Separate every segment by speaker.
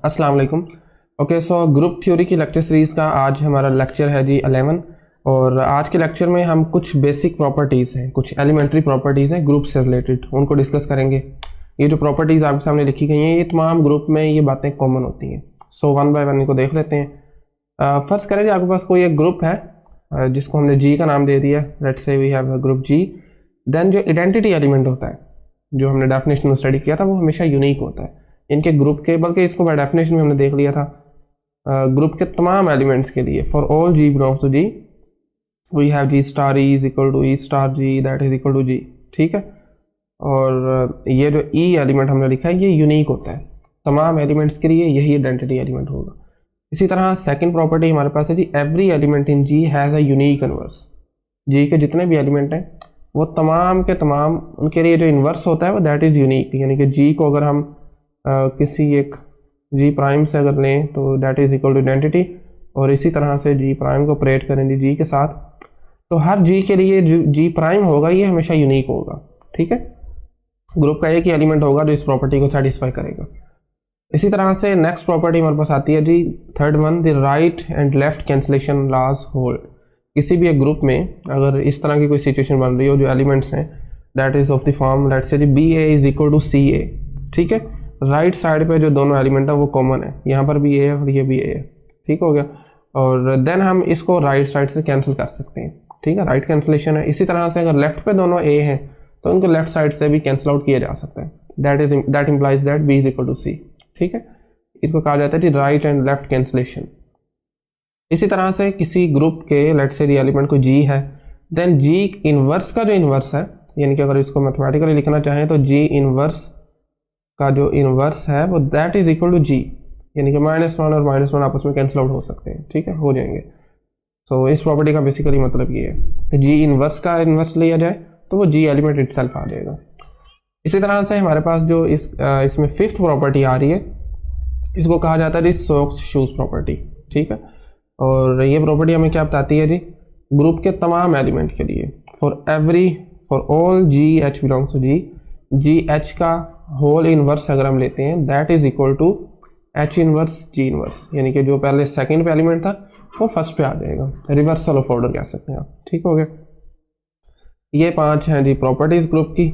Speaker 1: अस्सलाम वालेकुम। Okay, so group theory की लेक्चर सीरीज़ का आज हमारा लेक्चर है जी 11। और आज के लेक्चर में हम कुछ बेसिक प्रॉपर्टीज़ हैं, कुछ एलिमेंट्री प्रॉपर्टीज़ हैं ग्रुप से रिलेटेड, उनको डिस्कस करेंगे। ये जो प्रॉपर्टीज़ आपके सामने लिखी गई हैं, ये तमाम ग्रुप में ये बातें कॉमन होती हैं। सो वन बाय वन इनको देख लेते हैं। फर्स्ट करें जी, आपके पास कोई एक ग्रुप है जिसको हमने जी का नाम दे दिया। Let's say we have group G. Then जो आइडेंटिटी एलिमेंट होता है, जो हमने डेफिनेशन में स्टडी किया था, वो हमेशा यूनिक होता है इनके ग्रुप के, बल्कि इसको बाय डेफिनेशन में हमने देख लिया था ग्रुप के तमाम एलिमेंट्स के लिए। For all G belongs to G we have G star E is equal to E star G that is equal to G. ठीक है, और ये जो ई एलिमेंट हमने लिखा है ये यूनिक होता है तमाम एलिमेंट्स के लिए, यही आइडेंटिटी एलिमेंट होगा। इसी तरह सेकंड प्रॉपर्टी हमारे पास है जी, every element in G has a unique inverse. G के जितने भी एलिमेंट हैं वो तमाम के तमाम, उनके लिए जो इन्वर्स होता है वो दैट इज़ यूनिक। यानी कि जी को अगर हम किसी एक जी प्राइम से अगर लें तो that is equal to identity, और इसी तरह से जी प्राइम को ऑपरेट करेंगे जी के साथ, तो हर जी के लिए जो जी प्राइम होगा ये हमेशा यूनिक होगा। ठीक है, ग्रुप का एक ही एलिमेंट होगा जो इस प्रॉपर्टी को सेटिस्फाई करेगा। इसी तरह से नेक्स्ट प्रॉपर्टी हमारे पास आती है जी third one, the right and left cancellation laws hold. किसी भी एक ग्रुप में अगर इस तरह की कोई सिचुएशन बन रही हो, जो एलिमेंट्स हैं that is of the form let's say B A is equal to C A. ठीक है, राइट साइड पे जो दोनों एलिमेंट है वो कॉमन है, यहाँ पर भी ए है और ये भी ए है। ठीक हो गया, और देन हम इसको राइट साइड से कैंसिल कर सकते हैं। ठीक है, राइट कैंसिलेशन है। इसी तरह से अगर लेफ्ट पे दोनों ए हैं तो उनको लेफ्ट साइड से भी कैंसिल आउट किया जा सकता है। That implies that B is equal to C. ठीक है, इसको कहा जाता है राइट एंड लेफ्ट कैंसिलेशन। इसी तरह से किसी ग्रुप के लेट्स से एलिमेंट को जी है, देन जी इनवर्स का जो इनवर्स है, यानी कि अगर इसको मैथमेटिकली लिखना चाहें तो जी इनवर्स का जो इनवर्स है वो दैट इज इक्वल टू जी, यानी कि -1 और -1 आपस में कैंसिल आउट हो सकते हैं। ठीक है, हो जाएंगे। सो इस प्रॉपर्टी का बेसिकली मतलब ये है कि जी इनवर्स का इनवर्स लिया जाए तो वो जी एलिमेंट इटसेल्फ आ जाएगा। इसी तरह से हमारे पास जो इसमें फिफ्थ प्रॉपर्टी आ रही है, इसको कहा जाता है सोक्स शूज प्रॉपर्टी। ठीक है, और ये प्रॉपर्टी हमें क्या बताती है जी, ग्रुप के तमाम एलिमेंट के लिए for all G H belongs to G H का होल इनवर्स अगर हम लेते हैं that is equal to H inverse G inverse, यानी कि जो पहले सेकंड पे एलिमेंट था वो फर्स्ट पे आ जाएगा। रिवर्सल ऑफ ऑर्डर कह सकते हैं आप। ठीक हो गया, ये 5 हैं जी प्रॉपर्टीज ग्रुप की।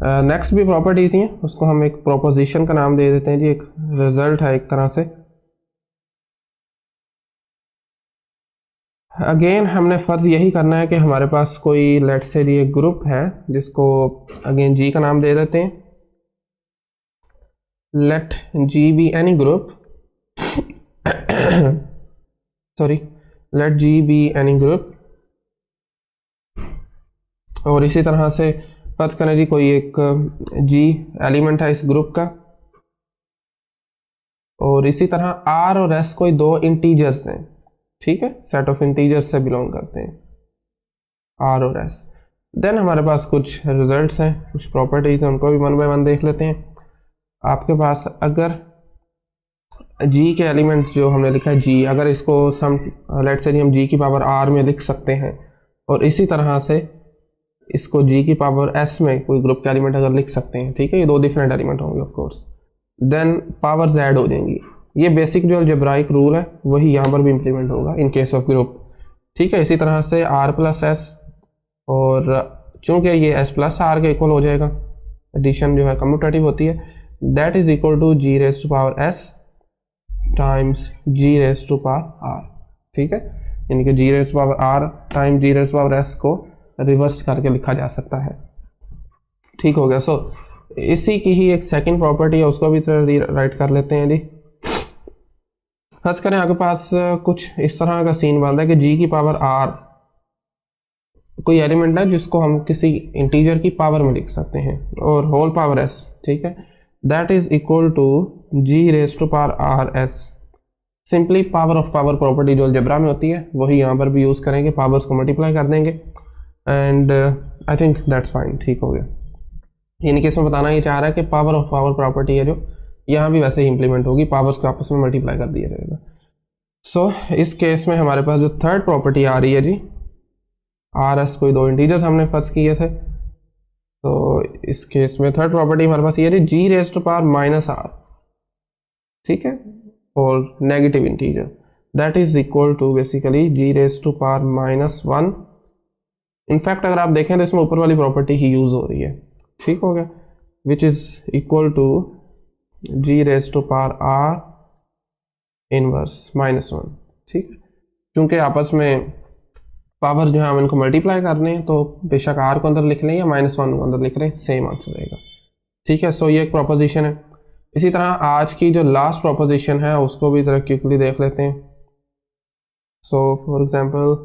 Speaker 1: नेक्स्ट भी प्रॉपर्टीज ही हैं, उसको हम एक प्रोपोजिशन का नाम दे देते हैं जी, एक रिजल्ट है एक तरह से। अगेन हमने फ़र्ज़ यही करना है कि हमारे पास कोई लेट्स से एक ग्रुप है जिसको अगेन जी का नाम दे देते हैं। Let G be any group sorry, let G be any group. और इसी तरह से फर्ज करें जी कोई एक जी एलिमेंट है इस ग्रुप का, और इसी तरह आर और एस कोई दो इंटीजर्स हैं। ठीक है, सेट ऑफ इंटीजर्स से बिलोंग करते हैं आर और एस। देन हमारे पास कुछ रिजल्ट्स हैं, कुछ प्रॉपर्टीज हैं, उनको भी वन बाय वन देख लेते हैं। आपके पास अगर जी के एलिमेंट जो हमने लिखा है जी, अगर इसको सम लेट्स से हम जी की पावर आर में लिख सकते हैं, और इसी तरह से इसको जी की पावर एस में कोई ग्रुप के एलिमेंट अगर लिख सकते हैं। ठीक है, ये दो डिफरेंट एलिमेंट होंगे of course, then powers add हो जाएंगी। ये बेसिक जो अलजेब्राइक रूल है वही यहाँ पर भी इम्प्लीमेंट होगा इन केस ऑफ ग्रुप। ठीक है, इसी तरह से आर प्लस एस, और चूंकि ये एस प्लस आर के इक्वल हो जाएगा, एडिशन जो है कम्यूटेटिव होती है, that is equal to G raise to power S times G raise to power R. ठीक है, यानी कि G raise to power R time G raise to power S को रिवर्स करके लिखा जा सकता है। ठीक हो गया। सो इसी की ही एक सेकंड प्रॉपर्टी है, उसको भी राइट कर लेते हैं जी। फर्स्ट करें आपके पास कुछ इस तरह का सीन बन रहा है कि जी की पावर आर कोई एलिमेंट है जिसको हम किसी इंटीजर की पावर में लिख सकते हैं, और होल पावर एस। ठीक है, that is equal to G raise to power R S. Simply power of power property जो अलजेब्रा में होती है वही यहाँ पर भी यूज करेंगे, पावर्स को मल्टीप्लाई कर देंगे, and I think that's fine. ठीक हो गया, यानी कि इसमें बताना ये चाह रहा है कि पावर ऑफ पावर प्रॉपर्टी है जो यहाँ भी वैसे ही इंप्लीमेंट होगी, पावर्स को आपस में मल्टीप्लाई कर दिया जाएगा। सो इस केस में हमारे पास जो थर्ड प्रॉपर्टी आ रही है जी, आर एस कोई दो इंटीजर्स हमने फर्स्ट किए थे, तो इस केस में थर्ड प्रॉपर्टी हमारे पास ये है G raise to power minus R. ठीक है, और negative integer, that is equal to basically G raise to power -1। In fact अगर आप देखें तो इसमें ऊपर वाली प्रॉपर्टी ही यूज हो रही है, ठीक हो गया, which is equal to G raise to power R inverse -1। ठीक है, क्योंकि आपस में पावर जो है हम इनको मल्टीप्लाई कर रहे हैं, तो बेशक आर को अंदर लिख लें या -1 को अंदर लिख लें, सेम आंसर रहेगा। ठीक है, सो ये एक प्रोपोजिशन है। इसी तरह आज की जो लास्ट प्रोपोजिशन है उसको भी जरा क्विकली देख लेते हैं। So for example,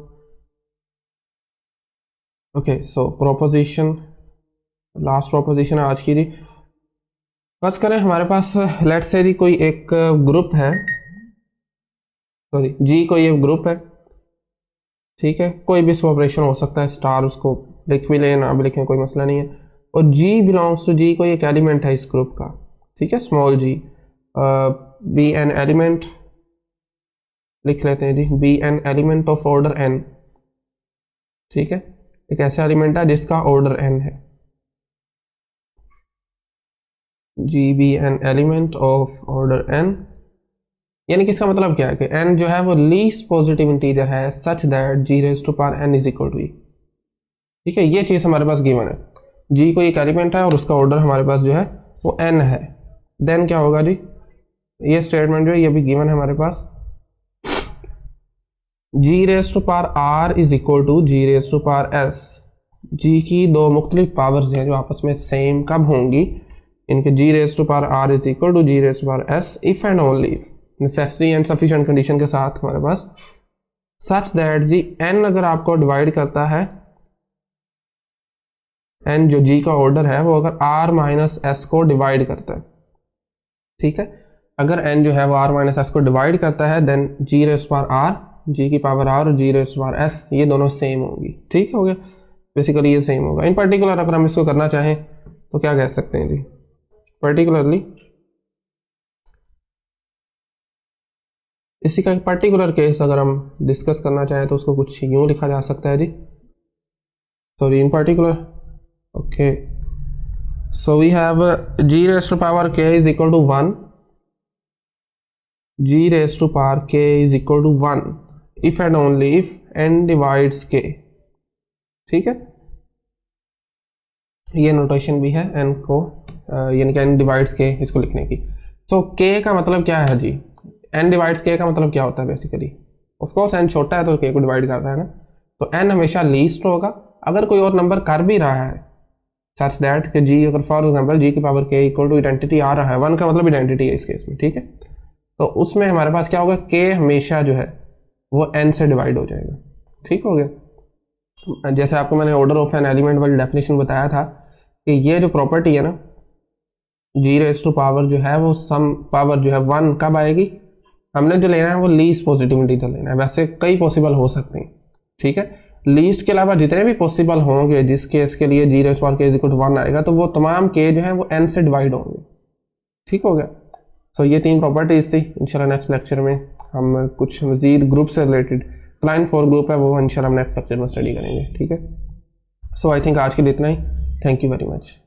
Speaker 1: okay, so proposition, last proposition है आज की जी। फर्ज करें हमारे पास लेट्स से जी कोई एक ग्रुप है, सॉरी जी कोई एक ग्रुप है, ठीक है, कोई भी ऑपरेशन हो सकता है, स्टार, उसको लिख भी लें ना भी लिखें कोई मसला नहीं है, और जी बिलोंग्स टू जी कोई एक एलिमेंट है इस ग्रुप का, ठीक है, small G, be an element लिख लेते हैं जी, be an element of order N. ठीक है, एक ऐसा एलिमेंट है जिसका ऑर्डर एन है, G be an element of order N, यानी कि इसका मतलब क्या है कि n जो है वो लीस्ट पॉजिटिव इंटीजर है such that g raise to power n is equal to e। ठीक है, ये चीज हमारे पास गिवन है, g को एक एलिमेंट है और उसका ऑर्डर हमारे पास जो है वो n है, देन क्या होगा जी, ये स्टेटमेंट जो है ये भी गिवन है हमारे पास, g raise to power r is equal to g raise to power s। g की दो मुख्तलिफ पावर्स हैं जो आपस में सेम कब होंगी, इनके g raise to power r is equal to g raise to power s if and only if, necessary and sufficient condition के साथ हमारे पास, सच दैट जी n अगर आपको डिवाइड करता है, n जो g का ऑर्डर है वो अगर r माइनस s को डिवाइड करता है, ठीक है, अगर n जो है वो r माइनस s को डिवाइड करता है, then g raise to power r, g की पावर r और g raise to power s ये दोनों सेम होगी। ठीक हो गया, बेसिकली ये सेम होगा। इन पर्टिकुलर अगर हम इसको करना चाहें तो क्या कह सकते हैं जी, पर्टिकुलरली इसी का एक पर्टिकुलर केस अगर हम डिस्कस करना चाहें तो उसको कुछ यूं लिखा जा सकता है जी, sorry in particular, okay, so we have g raise to power k is equal to 1, g raise to power k is equal to 1 if and only if n divides k। ठीक है, ये नोटेशन भी है n को, यानी कि n divides k इसको लिखने की। सो k का मतलब क्या है जी, n डिवाइड्स k का मतलब क्या होता है बेसिकली, ऑफ कोर्स n छोटा है तो k को डिवाइड कर रहा है ना, तो n हमेशा लीस्ट होगा, अगर कोई और नंबर कर भी रहा है सच दैट कि g अगर फॉर एग्जांपल g की power k equal to identity आ रहा है, 1 का मतलब आइडेंटिटी है इस केस में, ठीक है, तो उसमें हमारे पास क्या होगा, k हमेशा जो है वो n से डिवाइड हो जाएगा। ठीक हो गया, जैसे आपको मैंने ऑर्डर ऑफ एन एलिमेंट वाली डेफिनेशन बताया था कि ये जो प्रॉपर्टी है ना, g रेज टू पावर जो है वो सम पावर जो है 1 कब आएगी, हमने जो लेना है वो लीस्ट पॉजिटिव इंटीजर लेना है, वैसे कई पॉसिबल हो सकते हैं, ठीक है, लीस्ट के अलावा जितने भी पॉसिबल होंगे जिस केस के लिए g raise to power k is equal to 1 आएगा, तो वो तमाम k जो है वो n से डिवाइड होंगे। ठीक हो गया, सो ये 3 प्रॉपर्टीज थी। इंशाल्लाह नेक्स्ट लेक्चर में हम कुछ मजीद ग्रुप से रिलेटेड, क्लाइंट फॉर ग्रुप है वो इंशाल्लाह नेक्स्ट लेक्चर में स्टडी करेंगे। ठीक है, सो आई थिंक आज के लिए इतना ही, थैंक यू वेरी मच।